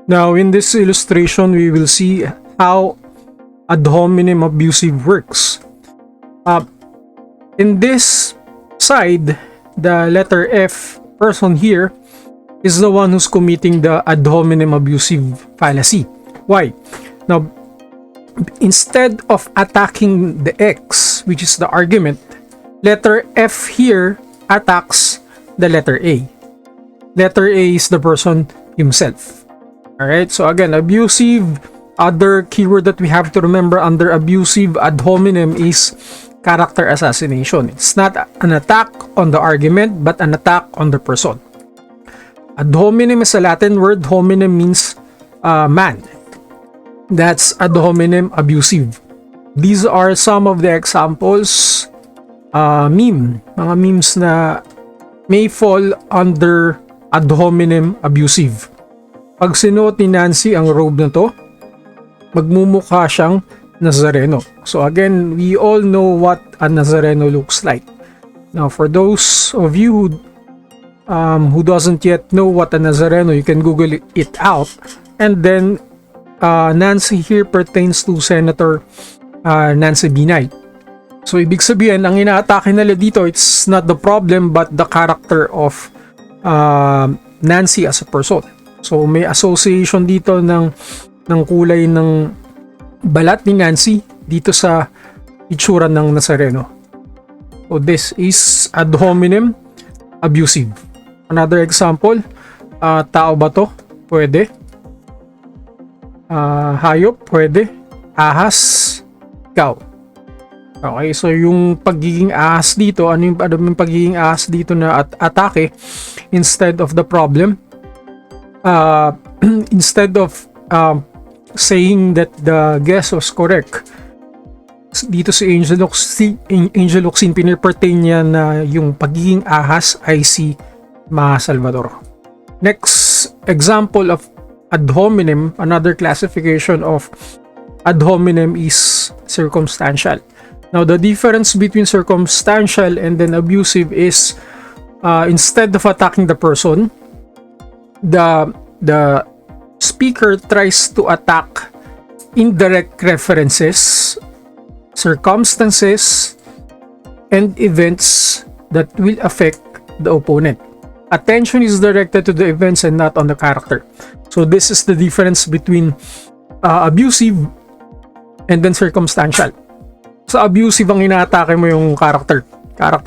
Now, in this illustration, we will see how ad hominem abusive works. In this side, the letter F person here is the one who's committing the ad hominem abusive fallacy. Why? Now, instead of attacking the X, which is the argument, letter F here attacks the letter A. Letter A is the person himself. Alright, so again, abusive, other keyword that we have to remember under abusive ad hominem is character assassination. It's not an attack on the argument, but an attack on the person. Ad hominem is a Latin word. Hominem means man. That's ad hominem abusive. These are some of the examples, mga memes na may fall under ad hominem abusive. Pag sinuot ni Nancy ang robe na to, magmumukha siyang Nazareno. So again, we all know what a Nazareno looks like. Now, for those of you who doesn't yet know what a Nazareno, you can Google it out. And then, Nancy here pertains to Senator Nancy Binay. So, ibig sabihin, ang inaatake nila dito, it's not the problem, but the character of Nancy as a person. So, may association dito ng kulay ng balat ni Nancy dito sa itsura ng Nazareno. So, this is ad hominem abusive. Another example, tao ba to? Pwede. Hayop? Pwede. Ahas? Ikaw. Okay, so yung pagiging ahas dito, ano yung pagiging ahas dito na atake instead of the problem? Instead of saying that the guess was correct, dito si Angel Locsin pinirpertain niya na yung pagiging ahas ay si Ma Salvador. Next example of ad hominem, another classification of ad hominem is circumstantial. Now, the difference between circumstantial and then abusive is instead of attacking the person, the speaker tries to attack indirect references, circumstances, and events that will affect the opponent. Attention is directed to the events and not on the character. So this is the difference between abusive and then circumstantial. Sa abusive, ang inaatake mo yung character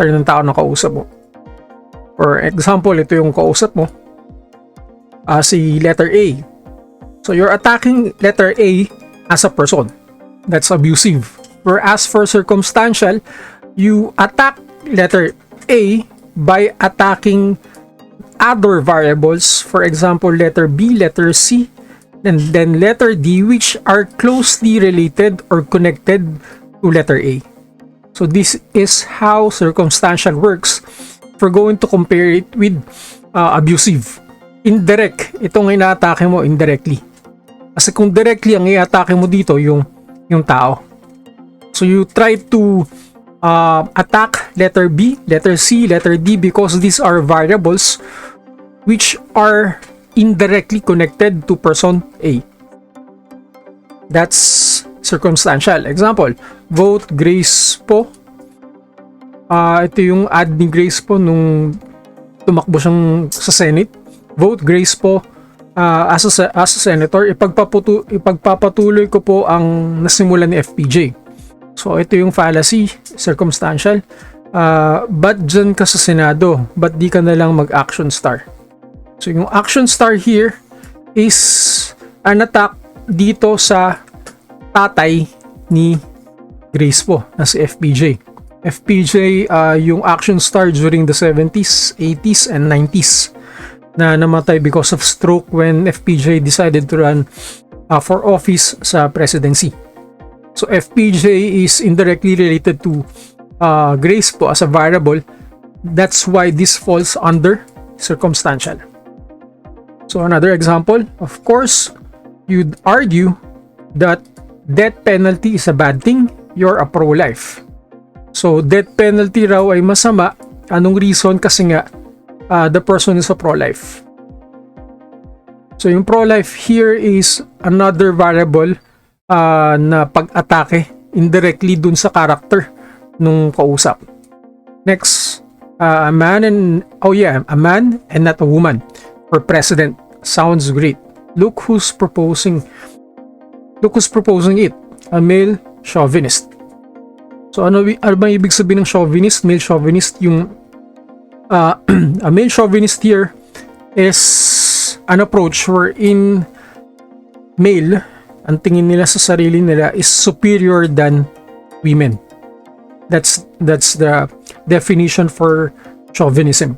ng tao na kausap mo. For example, ito yung kausap mo, si letter A. So you're attacking letter A as a person. That's abusive. Whereas for circumstantial, you attack letter A by attacking other variables. For example, letter B, letter C, and then letter D, which are closely related or connected to letter A. So this is how circumstantial works. If we're going to compare it with abusive. Indirect, itong inaatake mo indirectly. Kasi kung directly ang i-atake mo dito yung tao. So you try to attack letter B, letter C, letter D because these are variables which are indirectly connected to person A. That's circumstantial. Example, vote Grace po. Ito yung ad ni Grace po nung tumakbo siyang sa Senate. Vote Grace po as a senator. Ipagpapatuloy ko po ang nasimulan ni FPJ. So ito yung fallacy, circumstantial. Ba't dyan ka sa Senado? Ba't di ka na lang mag-action star? So yung action star here is an attack dito sa tatay ni Grace po, na si FPJ. FPJ, yung action star during the 70s, 80s, and 90s na namatay because of stroke when FPJ decided to run for office sa presidency. So FPJ is indirectly related to Grace po as a variable. That's why this falls under circumstantial. So another example, of course, you'd argue that death penalty is a bad thing. You're a pro-life. So death penalty raw ay masama. Anong reason? Kasi nga the person is a pro-life. So yung pro-life here is another variable na pag-atake indirectly dun sa character nung kausap. Next, a man and not a woman for president. Sounds great. Look who's proposing it. A male chauvinist. So ano ba ibig sabihin ng chauvinist? Male chauvinist, yung a male chauvinist here is an approach wherein male, ang tingin nila sa sarili nila is superior than women. That's the definition for chauvinism.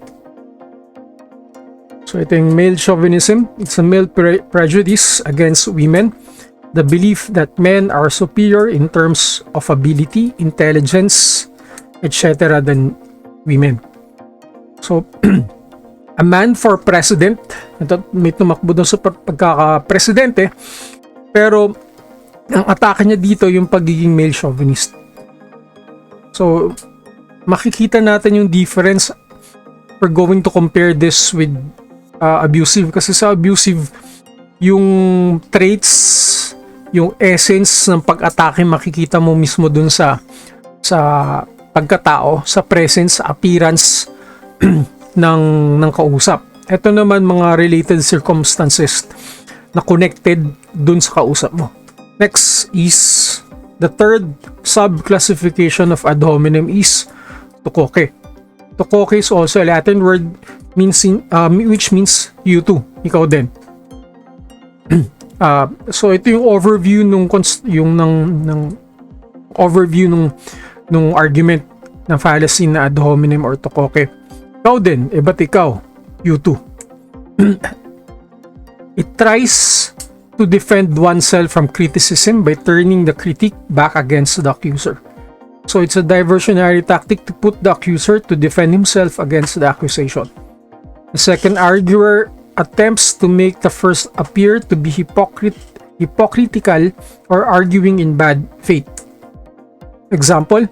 So ito yung male chauvinism. It's a male prejudice against women. The belief that men are superior in terms of ability, intelligence, etc. than women. So, a man for president, ito, may tumakbo doon sa pagkaka-presidente, pero ang atake niya dito yung pagiging male chauvinist. So, makikita natin yung difference. We're going to compare this with abusive, kasi sa abusive, yung traits, yung essence ng pag-atake makikita mo mismo dun sa pagkatao, sa presence, appearance ng kausap. Ito naman mga related circumstances na connected dun sa kausap mo. Next is the third sub-classification of ad hominem is tukoke. Tukoke is also a Latin word which means you too, ikaw din. So ito yung overview ng argument ng fallacy na ad hominem or tukoke. Ikaw din, ba't ikaw? You too. It tries to defend oneself from criticism by turning the critique back against the accuser. So it's a diversionary tactic to put the accuser to defend himself against the accusation. The second arguer attempts to make the first appear to be hypocritical or arguing in bad faith. Example,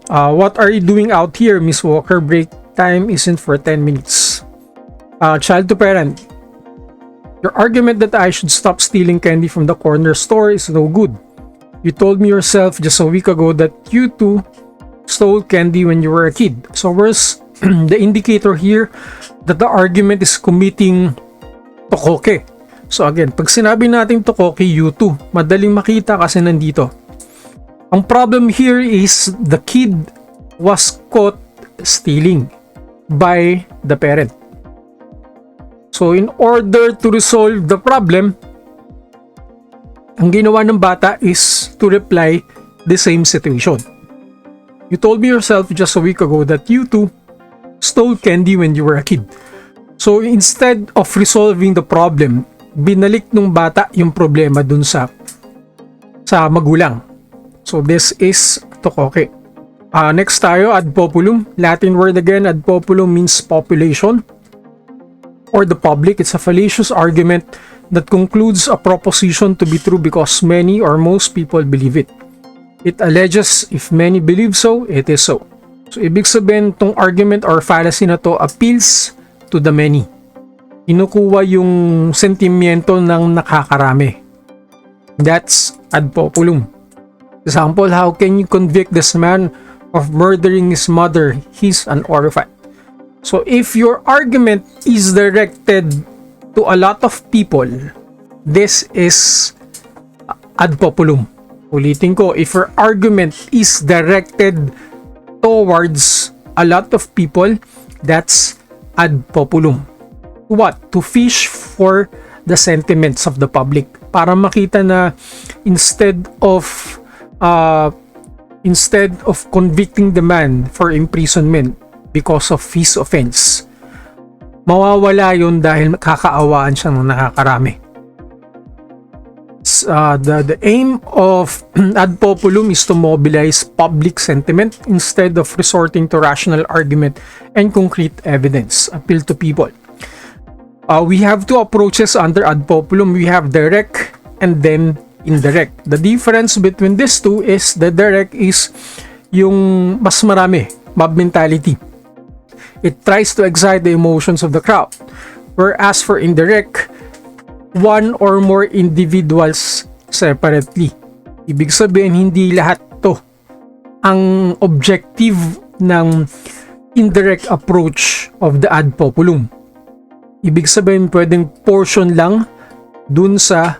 what are you doing out here, Miss Walker? Break time isn't for 10 minutes. Child to parent, your argument that I should stop stealing candy from the corner store is no good. You told me yourself just a week ago that you too stole candy when you were a kid. So where's the indicator here that the argument is committing tukoke? So again, pag sinabi natin tukoke, you too, madaling makita kasi nandito. Ang problem here is the kid was caught stealing by the parent. So in order to resolve the problem, ang ginawa ng bata is to reply the same situation. You told me yourself just a week ago that you too stole candy when you were a kid. So instead of resolving the problem, binalik ng bata yung problema dun sa magulang. So this is tukoke. Next tayo, ad populum. Latin word again, ad populum means population or the public. It's a fallacious argument that concludes a proposition to be true because many or most people believe it. It alleges if many believe so, it is so. So ibig sabihin, tong argument or fallacy na to appeals to the many. Kinukuha yung sentimiento ng nakakarami. That's ad populum. Example, how can you convict this man of murdering his mother? He's an orphan. So if your argument is directed to a lot of people, this is ad populum. Ulitin ko, if your argument is directed towards a lot of people, that's ad populum. What? To fish for the sentiments of the public. Para makita na instead of convicting the man for imprisonment because of his offense, mawawala yun dahil kakaawaan siya ng nakakarami. The aim of ad populum is to mobilize public sentiment instead of resorting to rational argument and concrete evidence. Appeal to people. We have two approaches under ad populum. We have direct and then indirect. The difference between these two is the direct is yung mas marami, mob mentality. It tries to excite the emotions of the crowd. Whereas for indirect, one or more individuals separately. Ibig sabihin, hindi lahat to ang objective ng indirect approach of the ad populum. Ibig sabihin, pwedeng portion lang dun sa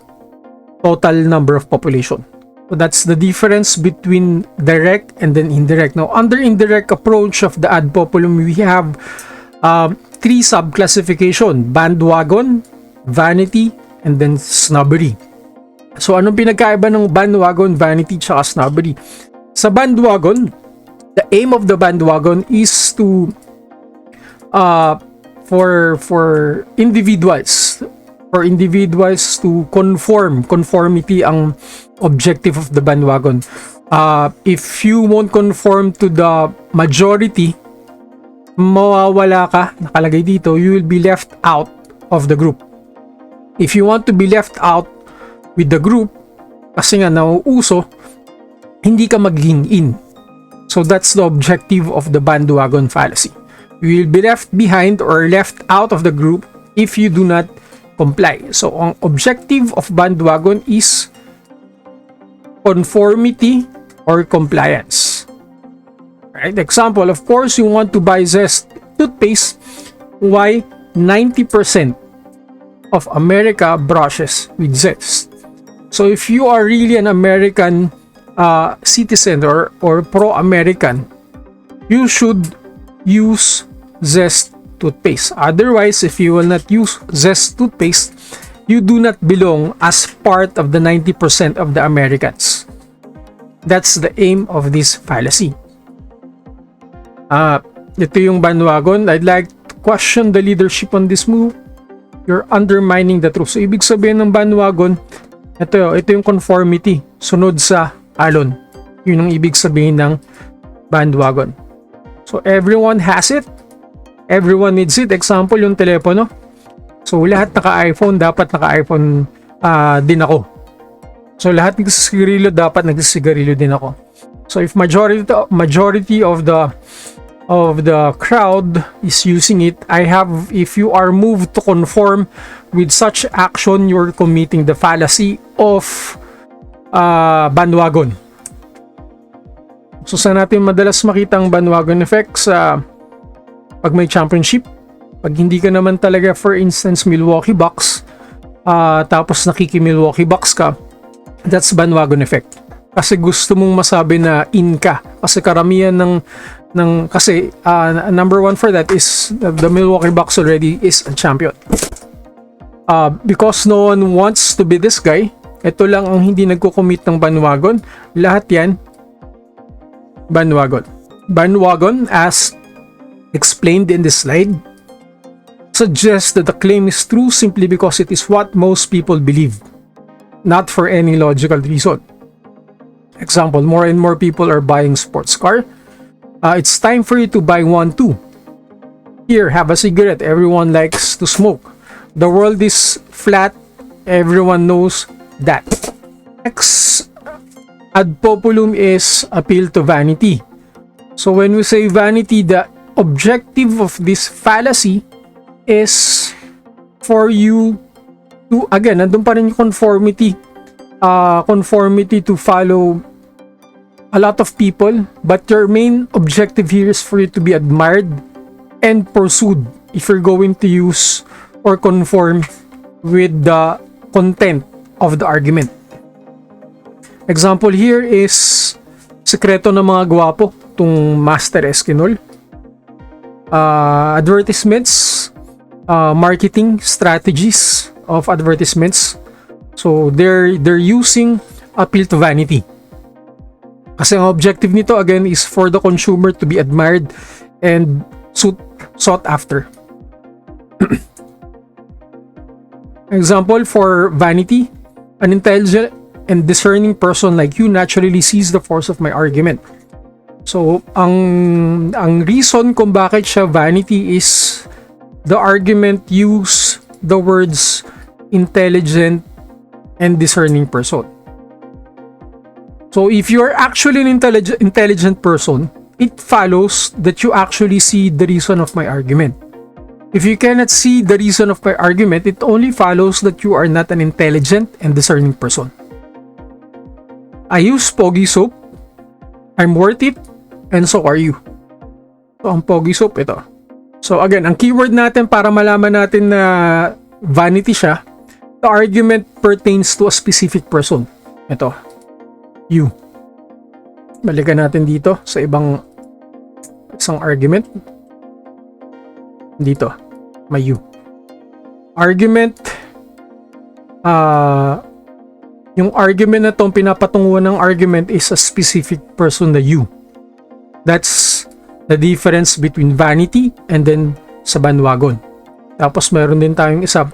total number of population. So that's the difference between direct and then indirect. Now, under indirect approach of the ad populum, we have three sub-classification: bandwagon, vanity, and then snobbery. So, anong pinagkaiba ng bandwagon, vanity, tsaka snobbery? Sa bandwagon, the aim of the bandwagon is to for individuals to conformity ang objective of the bandwagon. If you won't conform to the majority, mawawala ka, nakalagay dito, you will be left out of the group. If you want to be left out with the group, kasi nga nauuso, hindi ka magiging in. So that's the objective of the bandwagon fallacy. You will be left behind or left out of the group if you do not comply. So ang objective of bandwagon is conformity or compliance. Right? Example, of course, you want to buy Zest toothpaste. Why 90% of America brushes with Zest? So if you are really an American citizen or pro-American, you should use Zest toothpaste. Otherwise, if you will not use Zest toothpaste, you do not belong as part of the 90% of the Americans. That's the aim of this fallacy. Ito yung bandwagon. I'd like to question the leadership on this move. You're undermining the truth. So, ibig sabihin ng bandwagon, ito yung conformity. Sunod sa alon. Yun ang ibig sabihin ng bandwagon. So, everyone has it. Everyone needs it. Example, yung telepono. So, lahat naka-iPhone, dapat naka-iPhone din ako. So, lahat nagsisigarilyo, dapat nagsisigarilyo din ako. So, if majority of the crowd is using it, if you are moved to conform with such action, you're committing the fallacy of bandwagon. So, saan natin madalas makita ang bandwagon effect? Sa pag may championship, pag hindi ka naman talaga, for instance, Milwaukee Bucks, tapos nakiki-Milwaukee Bucks ka, that's bandwagon effect. Kasi gusto mong masabi na in ka. Kasi karamihan kasi number one for that is the Milwaukee Bucks already is a champion. Because no one wants to be this guy, ito lang ang hindi nagko-commit ng bandwagon. Lahat yan, bandwagon. Bandwagon, as explained in this slide, suggests that the claim is true simply because it is what most people believe, not for any logical reason. Example, more and more people are buying sports car. It's time for you to buy one too. Here, have a cigarette. Everyone likes to smoke. The world is flat. Everyone knows that. Next, ad populum is appeal to vanity. So when we say vanity, the objective of this fallacy is for you to, again, nandun pa rin yung conformity to follow a lot of people, but your main objective here is for you to be admired and pursued if you're going to use or conform with the content of the argument. Example here is sekreto ng mga gwapo, itong Master Eskinol. Advertisements, marketing strategies of advertisements. So they're using appeal to vanity. Kasi ang objective nito again is for the consumer to be admired and sought after. Example for vanity, an intelligent and discerning person like you naturally sees the force of my argument. So ang reason kung bakit siya vanity is the argument use the words intelligent and discerning person. So if you're actually an intelligent person, it follows that you actually see the reason of my argument. If you cannot see the reason of my argument, it only follows that you are not an intelligent and discerning person. I use Pogi soap. I'm worth it, and so are you. So, ang Pogi soap, ito. So, again, ang keyword natin para malaman natin na vanity siya, the argument pertains to a specific person. Ito. You. Balikan natin dito sa isang argument. Dito. May you. Argument. Yung argument na itong pinapatunguhan ng argument is a specific person, the you. That's the difference between vanity and then sa bandwagon. Tapos meron din tayong isa,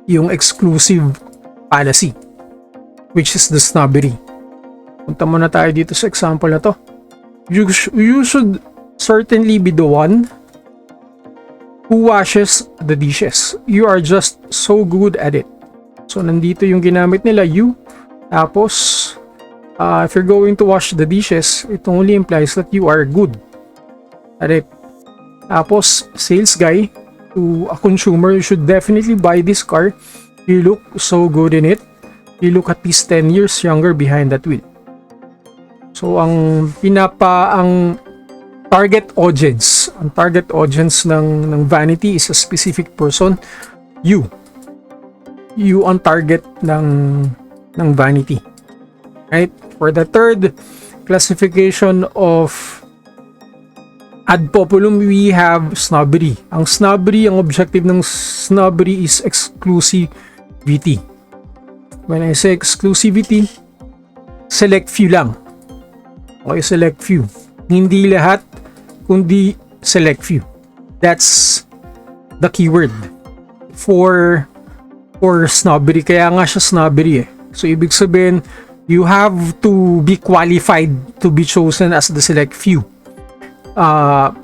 yung exclusive fallacy, which is the snobbery. Punta muna tayo dito sa example na to. You should certainly be the one who washes the dishes. You are just so good at it. So nandito yung ginamit nila, you. Tapos if you're going to wash the dishes, it only implies that you are good at it. Tapos sales guy to a consumer, you should definitely buy this car. You look so good in it. You look at least 10 years younger behind that wheel. So ang target audience, ang target audience ng vanity is a specific person, you on target ng vanity, right? For the third classification of ad populum, we have snobbery. Ang objective ng snobbery is exclusivity. When I say exclusivity, select few lang. Okay, select few. Hindi lahat, kundi select few. That's the keyword for snobbery. Kaya nga siya snobbery eh. So, ibig sabihin, you have to be qualified to be chosen as the select few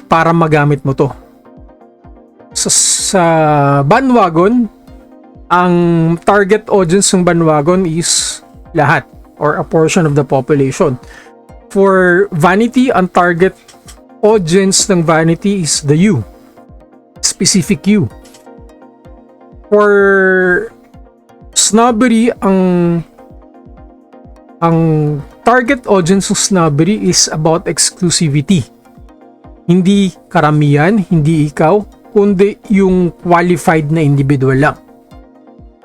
para magamit mo to. Sa bandwagon, ang target audience ng bandwagon is lahat or a portion of the population. For vanity, ang target audience ng vanity is the you, specific you. For snobbery, ang target audience ng snobbery is about exclusivity. Hindi karamihan, hindi ikaw, kundi yung qualified na individual lang.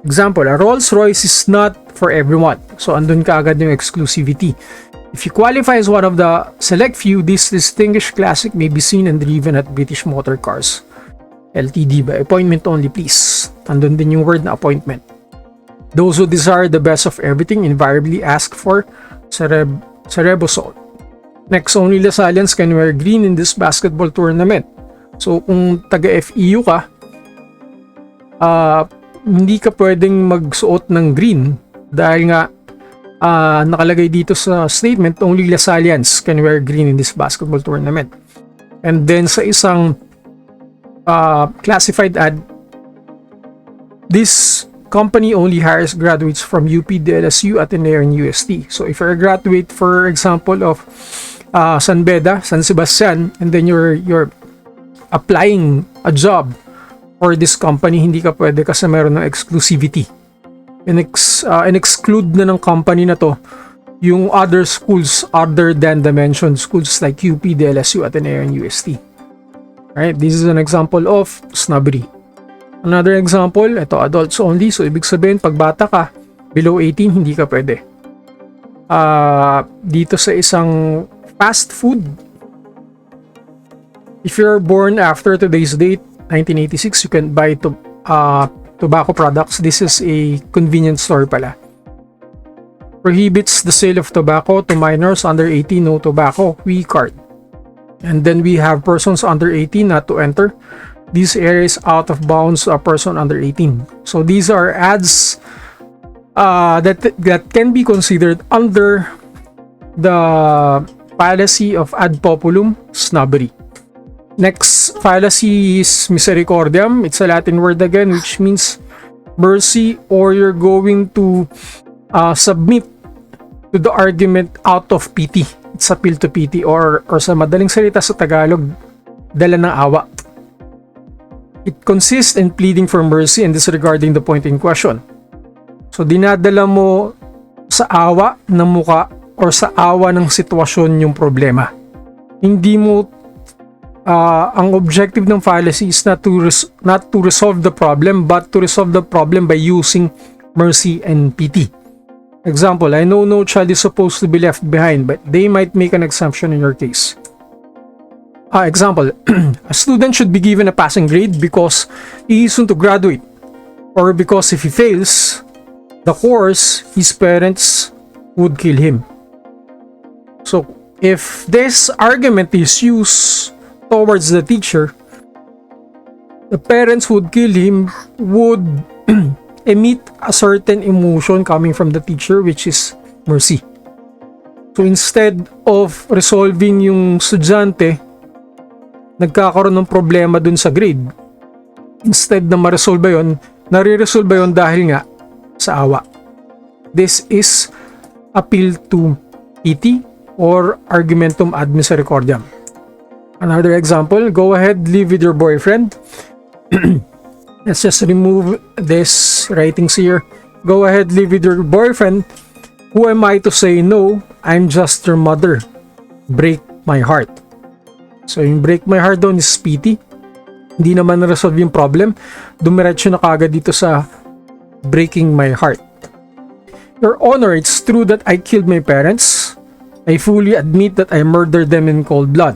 Example, a Rolls Royce is not for everyone. So, andun ka agad yung exclusivity. If you qualify as one of the select few, this distinguished classic may be seen and driven at British Motor Cars Ltd. by appointment only, please. Andun din yung word na appointment. Those who desire the best of everything invariably ask for cerebosol. Next, only Lasalians can wear green in this basketball tournament. So, kung taga-FEU ka, hindi ka pwedeng magsuot ng green dahil nga nakalagay dito sa statement, only Lasalians can wear green in this basketball tournament. And then sa isang classified ad, this company only hires graduates from UP, DLSU, Ateneo, and UST. So if you're a graduate, for example, of San Sebastian, and then you're applying a job for this company, hindi ka pwede kasi meron ng exclusivity. In-exclude na ng company na to yung other schools other than the mentioned schools like UP, DLSU, Ateneo, and UST. Right? This is an example of snobbery. Another example, ito adults only. So, ibig sabihin, pag bata ka, below 18, hindi ka pwede. Dito sa isang fast food, if you're born after today's date, 1986, you can buy tobacco products. This is a convenience store pala. Prohibits the sale of tobacco to minors under 18, no tobacco, we card. And then we have persons under 18 not to enter. This area is out of bounds to a person under 18. So these are ads that can be considered under the fallacy of ad populum, snobbery. Next fallacy is misericordiam. It's a Latin word again, which means mercy, or you're going to submit to the argument out of pity. It's appeal to pity, or sa madaling salita sa Tagalog, dala ng awa. It consists in pleading for mercy and disregarding the point in question. So dinadala mo sa awa ng muka or sa awa ng sitwasyon yung problema. Hindi mo ang objective ng fallacy is not to resolve the problem, but to resolve the problem by using mercy and pity. Example, I know no child is supposed to be left behind, but they might make an exception in your case. Example, a student should be given a passing grade because he is soon to graduate, or because if he fails the course, his parents would kill him. So, if this argument is used towards the teacher, the parents would kill him would emit a certain emotion coming from the teacher, which is mercy. So, instead of resolving yung estudyante, nagkakaroon ng problema dun sa grade. Instead na ma-resolve yun, nare-resolve yun dahil nga sa awa. This is appeal to pity or argumentum ad misericordiam. Another example, go ahead, live with your boyfriend. Let's just remove this writings here. Go ahead, live with your boyfriend. Who am I to say no? I'm just your mother. Break my heart. So yung break my heart doon is pity. Hindi naman na-resolve yung problem. Dumiretso na kagad dito sa breaking my heart. Your Honor, it's true that I killed my parents. I fully admit that I murdered them in cold blood.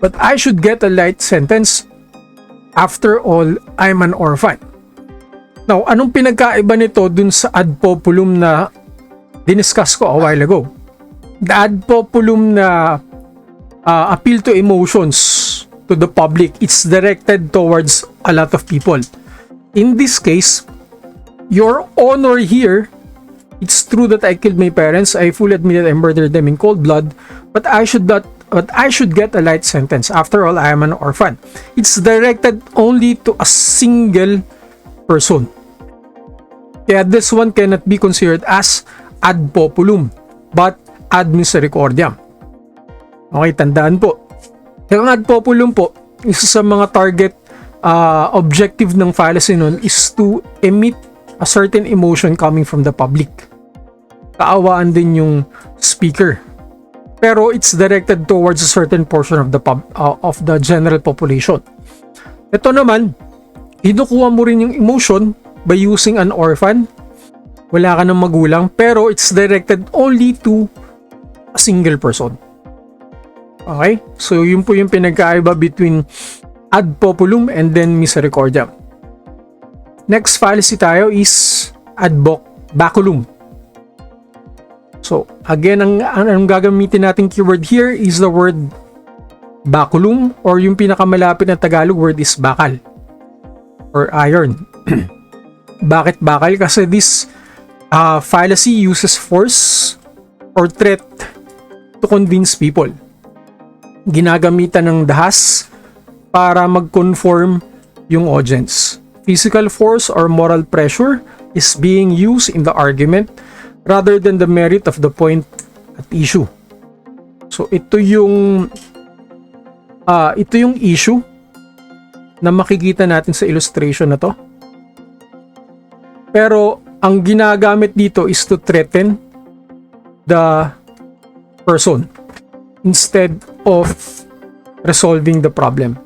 But I should get a light sentence. After all, I'm an orphan. Now, anong pinagkaiba nito dun sa ad populum na diniscuss ko a while ago? The ad populum na appeal to emotions to the public, it's directed towards a lot of people. In this case, Your Honor here, it's true that I killed my parents. I fully admit that I murdered them in cold blood, but I should get a light sentence. After all, I am an orphan. It's directed only to a single person. Kaya this one cannot be considered as ad populum, but ad misericordiam. Okay, tandaan po. Yung ad populum po, isa sa mga target objective ng fallacy nun is to emit a certain emotion coming from the public. Kaawaan din yung speaker. Pero it's directed towards a certain portion of the general population. Ito naman, hinukuha mo rin yung emotion by using an orphan. Wala ka ng magulang, pero it's directed only to a single person. Okay? So, yun po yung pinagkaiba between ad populum and then misericordiam. Next fallacy tayo is ad baculum. So, again, ang gagamitin nating keyword here is the word baculum, or yung pinakamalapit na Tagalog word is bakal or iron. Bakit bakal? Kasi this fallacy uses force or threat to convince people. Ginagamitan ng dahas para mag-conform yung audience. Physical force or moral pressure is being used in the argument rather than the merit of the point at issue. So ito yung issue na makikita natin sa illustration na to. Pero ang ginagamit dito is to threaten the person instead of resolving the problem.